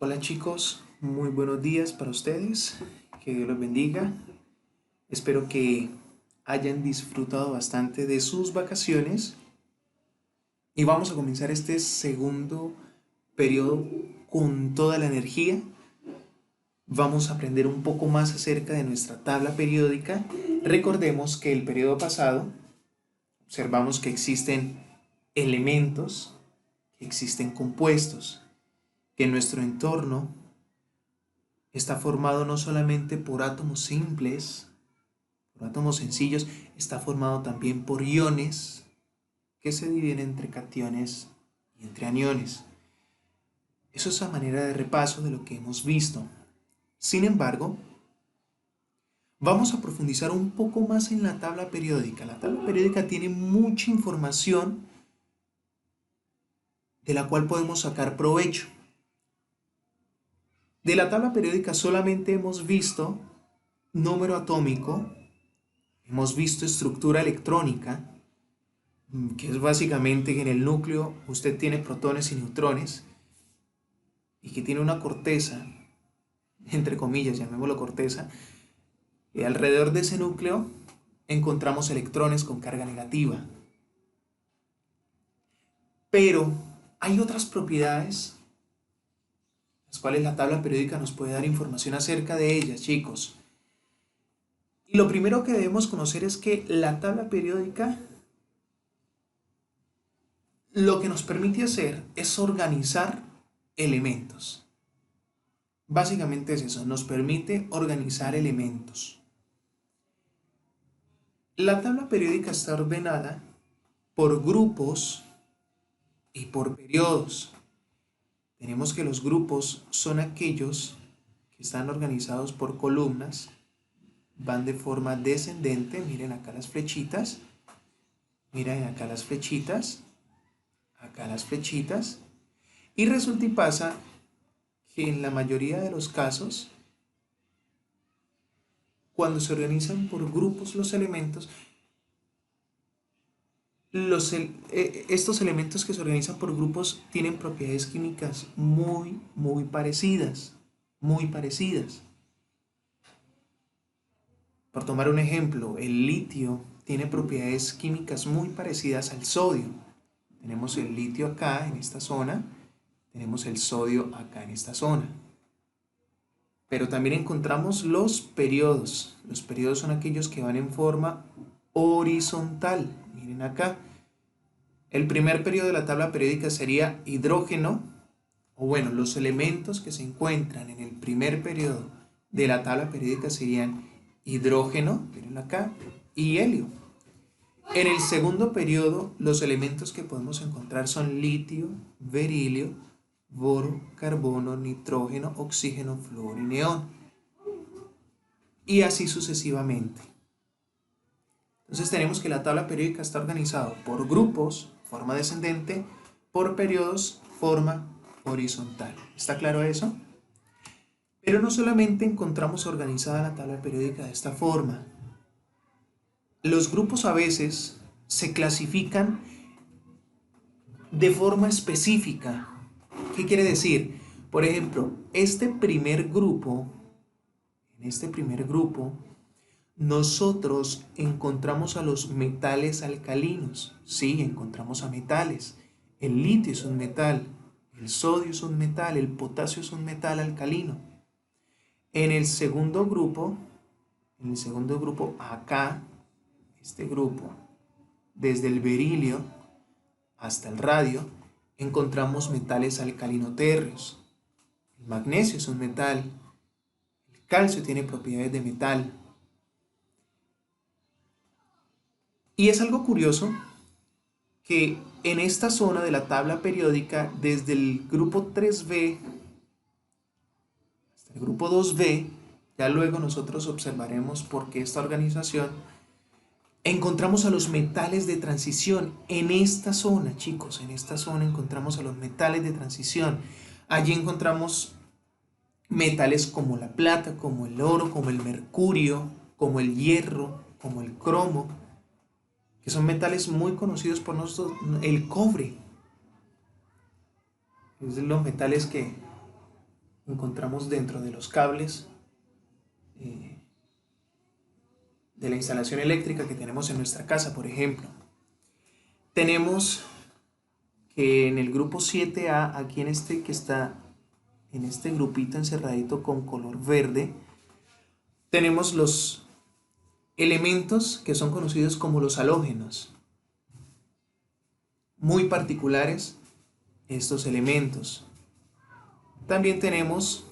Hola chicos, muy buenos días para ustedes, que Dios los bendiga. Espero que hayan disfrutado bastante de sus vacaciones y vamos a comenzar este segundo periodo con toda la energía. Vamos a aprender un poco más acerca de nuestra tabla periódica. Recordemos que el periodo pasado observamos que existen elementos, que existen compuestos, que en nuestro entorno está formado no solamente por átomos simples, por átomos sencillos, está formado también por iones que se dividen entre cationes y entre aniones. Eso es a manera de repaso de lo que hemos visto. Sin embargo, vamos a profundizar un poco más en la tabla periódica. La tabla periódica tiene mucha información de la cual podemos sacar provecho. De la tabla periódica solamente hemos visto número atómico, hemos visto estructura electrónica, que es básicamente que en el núcleo usted tiene protones y neutrones y que tiene una corteza, entre comillas, llamémoslo corteza, y alrededor de ese núcleo encontramos electrones con carga negativa. Pero hay otras propiedades, las cuales la tabla periódica nos puede dar información acerca de ellas, chicos. Y lo primero que debemos conocer es que la tabla periódica lo que nos permite hacer es organizar elementos. Básicamente es eso, nos permite organizar elementos. La tabla periódica está ordenada por grupos y por periodos. Tenemos que los grupos son aquellos que están organizados por columnas, van de forma descendente, miren acá las flechitas, miren acá las flechitas, acá las flechitas, y resulta y pasa que en la mayoría de los casos, cuando se organizan por grupos los elementos, estos elementos que se organizan por grupos tienen propiedades químicas muy parecidas, muy parecidas. Por tomar un ejemplo, el litio tiene propiedades químicas muy parecidas al sodio. Tenemos el litio acá en esta zona, tenemos el sodio acá en esta zona. Pero también encontramos los periodos. Los periodos son aquellos que van en forma horizontal. Miren acá. El primer periodo de la tabla periódica sería hidrógeno, o bueno, los elementos que se encuentran en el primer periodo de la tabla periódica serían hidrógeno, miren acá, y helio. En el segundo periodo, los elementos que podemos encontrar son litio, berilio, boro, carbono, nitrógeno, oxígeno, flúor y neón. Y así sucesivamente. Entonces tenemos que la tabla periódica está organizada por grupos, forma descendente, por periodos, forma horizontal. ¿Está claro eso? Pero no solamente encontramos organizada la tabla periódica de esta forma. Los grupos a veces se clasifican de forma específica. ¿Qué quiere decir? Por ejemplo, en este primer grupo, nosotros encontramos a los metales alcalinos. Sí, encontramos a metales. El litio es un metal, el sodio es un metal, el potasio es un metal alcalino. En el segundo grupo, acá, este grupo, desde el berilio hasta el radio, encontramos metales alcalino-térreos. El magnesio es un metal, el calcio tiene propiedades de metal. Y es algo curioso que en esta zona de la tabla periódica, desde el grupo 3B hasta el grupo 2B, ya luego nosotros observaremos por qué esta organización, encontramos a los metales de transición en esta zona, chicos, en esta zona encontramos a los metales de transición. Allí encontramos metales como la plata, como el oro, como el mercurio, como el hierro, como el cromo, que son metales muy conocidos por nosotros. El cobre es de los metales que encontramos dentro de los cables de la instalación eléctrica que tenemos en nuestra casa, por ejemplo. Tenemos que en el grupo 7A, aquí en este que está en este grupito encerradito con color verde, tenemos los elementos que son conocidos como los halógenos. Muy particulares estos elementos. También tenemos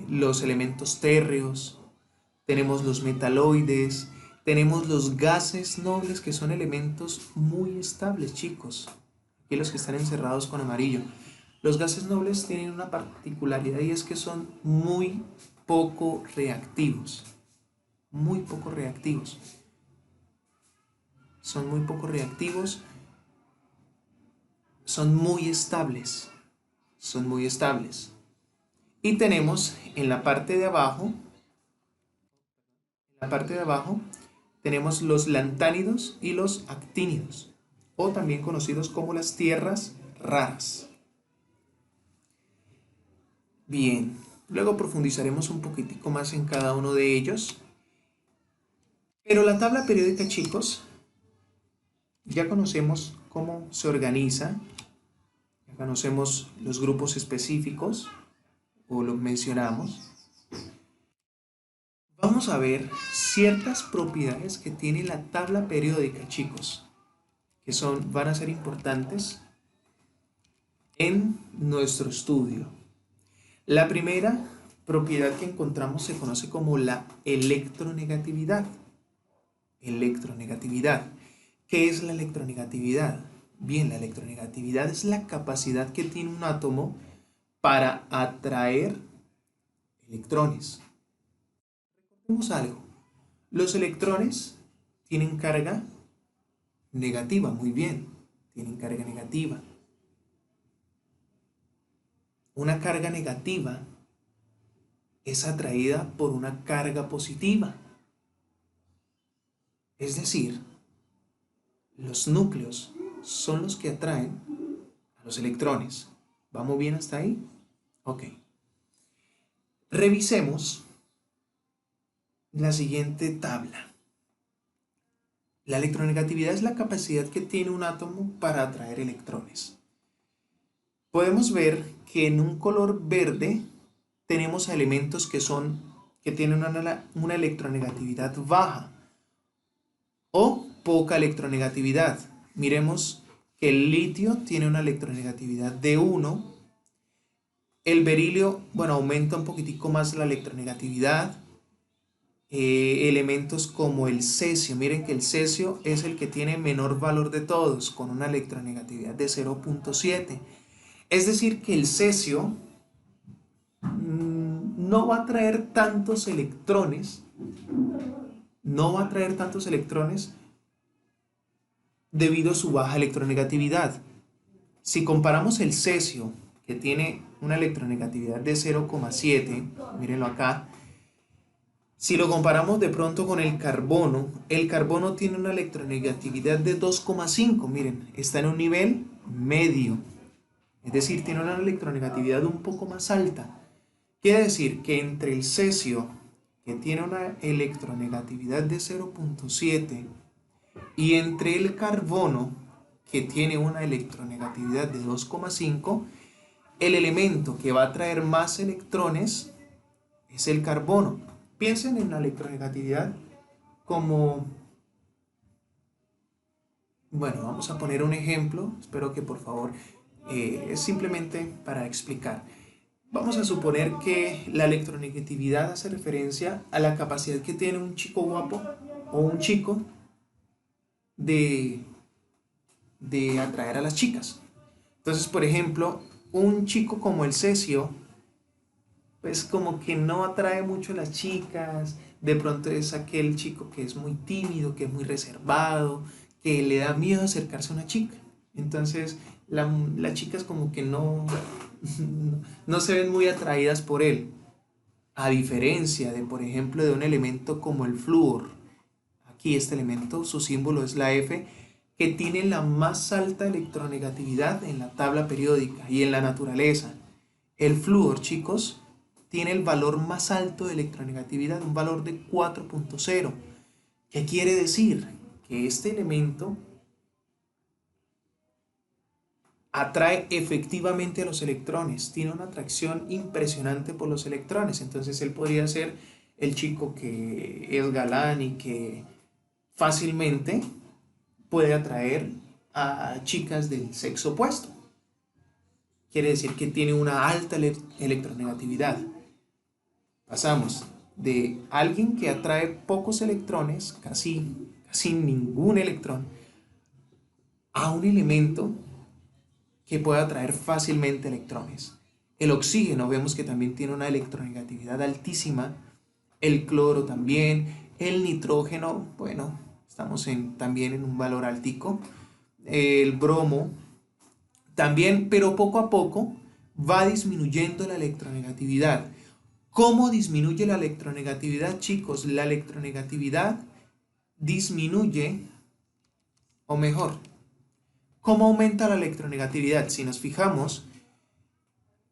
los elementos térreos, tenemos los metaloides, tenemos los gases nobles, que son elementos muy estables, chicos. Aquí los que están encerrados con amarillo. Los gases nobles tienen una particularidad y es que son muy poco reactivos. Muy poco reactivos. Son muy poco reactivos. Son muy estables. Son muy estables. Y tenemos en la parte de abajo, tenemos los lantánidos y los actínidos, o también conocidos como las tierras raras. Bien, luego profundizaremos un poquitico más en cada uno de ellos. Pero la tabla periódica, chicos, ya conocemos cómo se organiza, ya conocemos los grupos específicos, o los mencionamos. Vamos a ver ciertas propiedades que tiene la tabla periódica, chicos, que van a ser importantes en nuestro estudio. La primera propiedad que encontramos se conoce como la electronegatividad. Electronegatividad. ¿Qué es la electronegatividad? Bien, la electronegatividad es la capacidad que tiene un átomo para atraer electrones. Recordemos algo. Los electrones tienen carga negativa, muy bien, tienen carga negativa. Una carga negativa es atraída por una carga positiva. Es decir, los núcleos son los que atraen a los electrones. ¿Vamos bien hasta ahí? Ok. Revisemos la siguiente tabla. La electronegatividad es la capacidad que tiene un átomo para atraer electrones. Podemos ver que en un color verde tenemos elementos que tienen una electronegatividad baja o poca electronegatividad. Miremos que el litio tiene una electronegatividad de 1. El berilio, bueno, aumenta un poquitico más la electronegatividad. Elementos como el cesio, miren que el cesio es el que tiene menor valor de todos, con una electronegatividad de 0.7. Es decir, que el cesio no va a traer tantos electrones, debido a su baja electronegatividad. Si comparamos el cesio, que tiene una electronegatividad de 0,7, mírenlo acá. Si lo comparamos de pronto con el carbono tiene una electronegatividad de 2,5, miren, está en un nivel medio. Es decir, tiene una electronegatividad un poco más alta. Quiere decir que entre el cesio, que tiene una electronegatividad de 0.7, y entre el carbono, que tiene una electronegatividad de 2,5, el elemento que va a traer más electrones es el carbono. Piensen en la electronegatividad como... Bueno, vamos a poner un ejemplo, espero que por favor, es simplemente para explicar. Vamos a suponer que la electronegatividad hace referencia a la capacidad que tiene un chico guapo o un chico de atraer a las chicas. Entonces, por ejemplo, un chico como el cesio, pues como que no atrae mucho a las chicas, de pronto es aquel chico que es muy tímido, que es muy reservado, que le da miedo acercarse a una chica. Entonces, las chicas como que no se ven muy atraídas por él. A diferencia de, por ejemplo, de un elemento como el flúor. Aquí este elemento, su símbolo es la F, que tiene la más alta electronegatividad en la tabla periódica y en la naturaleza. El flúor, chicos, tiene el valor más alto de electronegatividad, un valor de 4.0. ¿Qué quiere decir? Que este elemento atrae efectivamente a los electrones, tiene una atracción impresionante por los electrones. Entonces él podría ser el chico que es galán y que fácilmente puede atraer a chicas del sexo opuesto. Quiere decir que tiene una alta electronegatividad. Pasamos de alguien que atrae pocos electrones, casi ningún electrón, a un elemento que puede atraer fácilmente electrones. El oxígeno vemos que también tiene una electronegatividad altísima, el cloro también, el nitrógeno, bueno, estamos también en un valor altico, el bromo también, pero poco a poco va disminuyendo la electronegatividad. ¿Cómo disminuye la electronegatividad, chicos? La electronegatividad disminuye, o mejor, ¿cómo aumenta la electronegatividad? Si nos fijamos,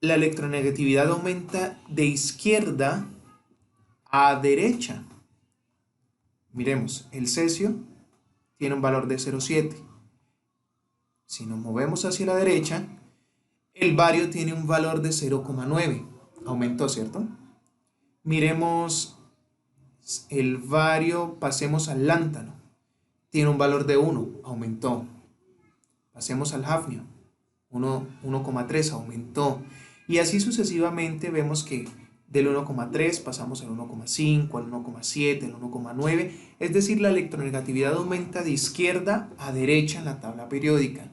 la electronegatividad aumenta de izquierda a derecha. Miremos, el cesio tiene un valor de 0,7. Si nos movemos hacia la derecha, el bario tiene un valor de 0,9. Aumentó, ¿cierto? Miremos el bario, pasemos al lántano. Tiene un valor de 1, aumentó. Pasemos al hafnio, 1,3, aumentó. Y así sucesivamente vemos que del 1,3 pasamos al 1,5, al 1,7, al 1,9. Es decir, la electronegatividad aumenta de izquierda a derecha en la tabla periódica.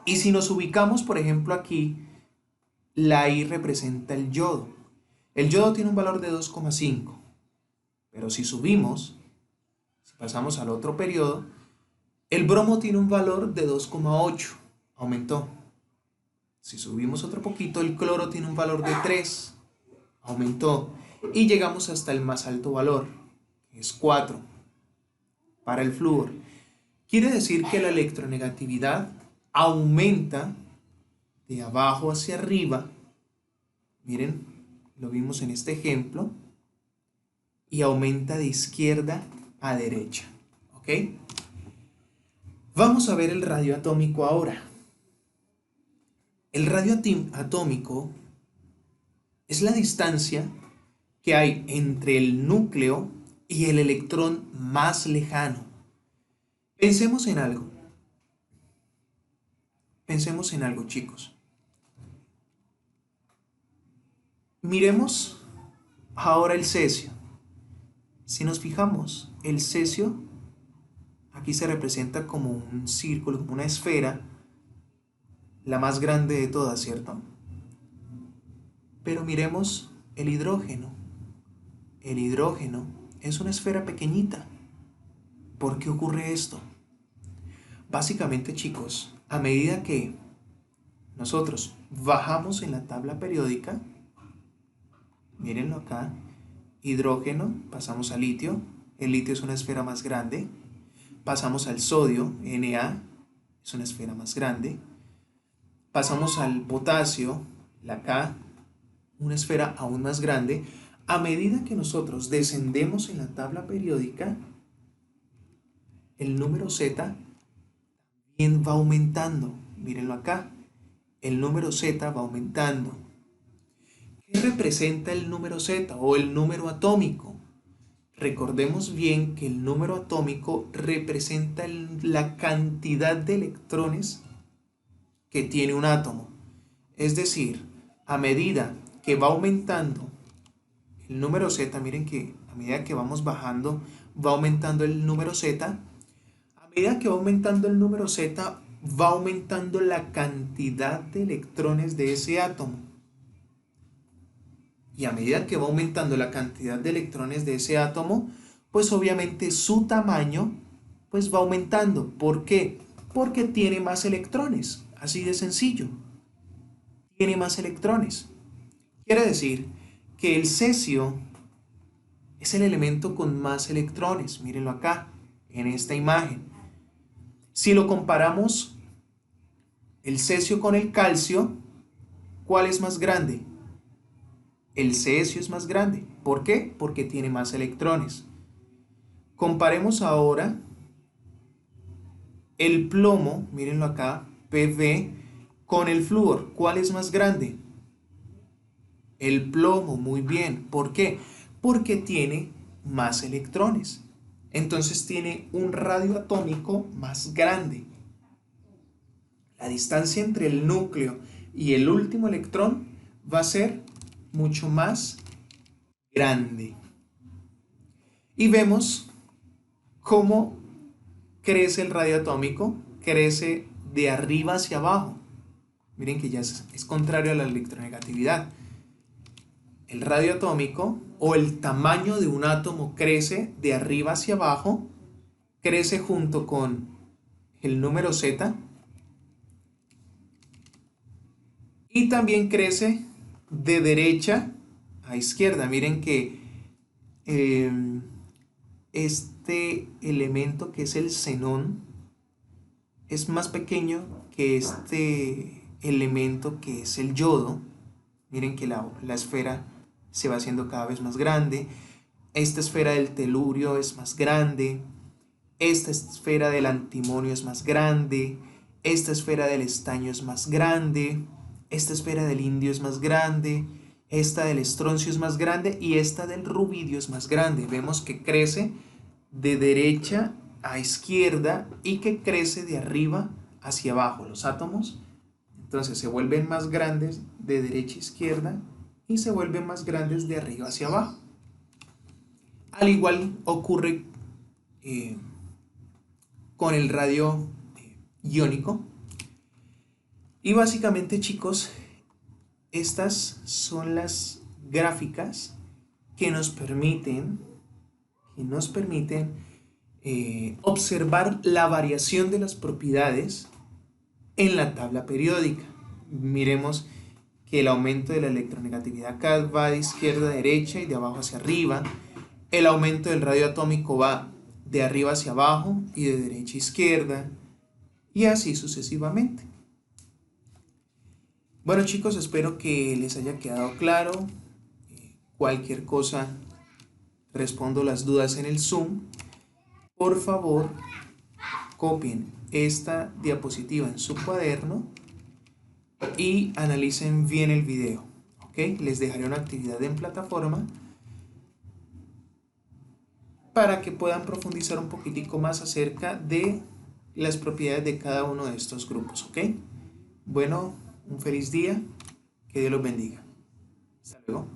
Y si nos ubicamos, por ejemplo, aquí, la I representa el yodo. El yodo tiene un valor de 2,5. Pero si subimos, si pasamos al otro periodo, el bromo tiene un valor de 2,8. Aumentó. Si subimos otro poquito, el cloro tiene un valor de 3. Aumentó. Y llegamos hasta el más alto valor, que es 4. Para el flúor. Quiere decir que la electronegatividad aumenta de abajo hacia arriba. Miren, lo vimos en este ejemplo. Y aumenta de izquierda a derecha. ¿Ok? Vamos a ver el radio atómico ahora. El radio atómico es la distancia que hay entre el núcleo y el electrón más lejano. Pensemos en algo. Pensemos en algo, chicos. Miremos ahora el cesio. Si nos fijamos, el cesio aquí se representa como un círculo, como una esfera, la más grande de todas, ¿cierto? Pero miremos el hidrógeno. El hidrógeno es una esfera pequeñita. ¿Por qué ocurre esto? Básicamente, chicos, a medida que nosotros bajamos en la tabla periódica, mírenlo acá, hidrógeno, pasamos al litio, el litio es una esfera más grande, pasamos al sodio, Na, es una esfera más grande, pasamos al potasio, la K, una esfera aún más grande. A medida que nosotros descendemos en la tabla periódica, el número Z también va aumentando. Mírenlo acá, el número Z va aumentando. ¿Qué representa el número Z o el número atómico? Recordemos bien que el número atómico representa la cantidad de electrones que tiene un átomo. Es decir, a medida que va aumentando el número Z, miren que a medida que vamos bajando, va aumentando el número Z. A medida que va aumentando el número Z, va aumentando la cantidad de electrones de ese átomo. Y a medida que va aumentando la cantidad de electrones de ese átomo, pues obviamente su tamaño pues va aumentando. ¿Por qué? Porque tiene más electrones. Así de sencillo. Tiene más electrones. Quiere decir que el cesio es el elemento con más electrones. Mírenlo acá, en esta imagen. Si lo comparamos el cesio con el calcio, ¿Cuál es más grande? El cesio es más grande. ¿Por qué? Porque tiene más electrones. Comparemos ahora el plomo, mírenlo acá, Pb, con el flúor. ¿Cuál es más grande? El plomo, muy bien. ¿Por qué? Porque tiene más electrones. Entonces tiene un radio atómico más grande. La distancia entre el núcleo y el último electrón va a ser mucho más grande. Y vemos cómo crece el radio atómico, crece de arriba hacia abajo. Miren que ya es contrario a la electronegatividad. El radio atómico o el tamaño de un átomo crece de arriba hacia abajo, crece junto con el número Z y también crece de derecha a izquierda. Miren que eh, este elemento que es el xenón es más pequeño que este elemento que es el yodo. Miren que la esfera se va haciendo cada vez más grande. Esta esfera del telurio es más grande. Esta esfera del antimonio es más grande. Esta esfera del estaño es más grande. Esta esfera del indio es más grande. Esta del estroncio es más grande. Y esta del rubidio es más grande. Vemos que crece de derecha a izquierda y que crece de arriba hacia abajo. Los átomos entonces se vuelven más grandes de derecha a izquierda y se vuelven más grandes de arriba hacia abajo. Al igual ocurre con el radio iónico. Y básicamente, chicos, estas son las gráficas que nos permiten observar la variación de las propiedades en la tabla periódica. Miremos que el aumento de la electronegatividad acá va de izquierda a derecha y de abajo hacia arriba. El aumento del radio atómico va de arriba hacia abajo y de derecha a izquierda, y así sucesivamente. Bueno, chicos, espero que les haya quedado claro. Cualquier cosa, respondo las dudas en el Zoom. Por favor, copien esta diapositiva en su cuaderno y analicen bien el video. ¿Ok? Les dejaré una actividad en plataforma para que puedan profundizar un poquitico más acerca de las propiedades de cada uno de estos grupos. ¿Ok? Bueno, un feliz día. Que Dios los bendiga. Hasta luego.